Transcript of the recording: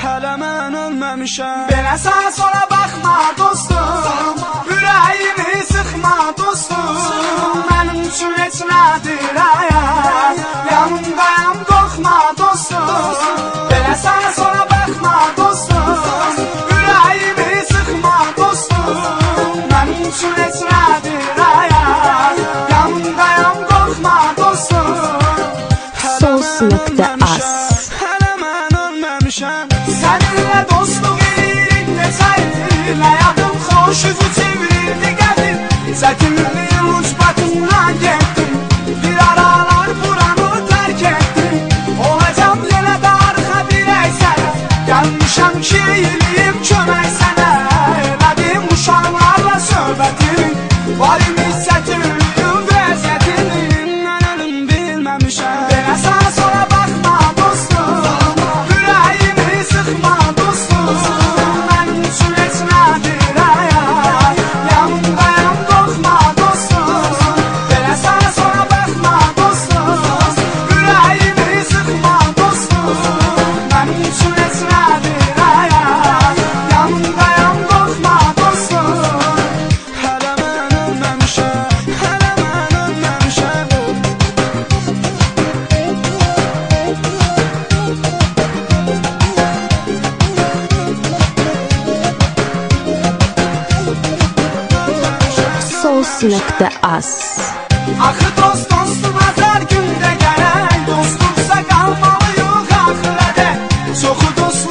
hələ mən ölməmişəm. Belə sağa sola baxma dostum, ürəyimi sıxma dostum. Mənim üçün heç nədir həyat, yanımdayam qorxma dostum. Belə sağa sola baxma dostum, ürəyimi sıxma dostum. Mənim üçün heç nədir həyat, yanımdayam qorxma dostum. Sos.az Hələ mən ölməmişəm. Səninlə dostluq edirik neçə il, həyatım xoş üzü çevirdi qədim. Çətinliyin ucbatından getdim, bir aralar buranı tərk etdim. Olacam yenə də arxa dirək sənə, gəlmişəm ki eləyim kömək sənə. Elədim uşaqlarla söhbətini, var imiş çətinliyin vəziyyətini. Mən ölüm bilməmişəm. Belə sağa sola baxma dostum, ürəyimi sıxma dostum. Mənim üçün heç nədir həyat, yanımdayam qorxma dostum. Belə sağa sola baxma dostum, ürəyimi sıxma dostum. Mənim üçün heç nədir həyat, yanımdayam qorxma dostum. Hələ mən ölməmişəm. Hələ mən ölməmişəm. Sos.az Axı dost dostum azar gündə gərək, dostluqsa qalmalı yox axırədək. Çoxu dost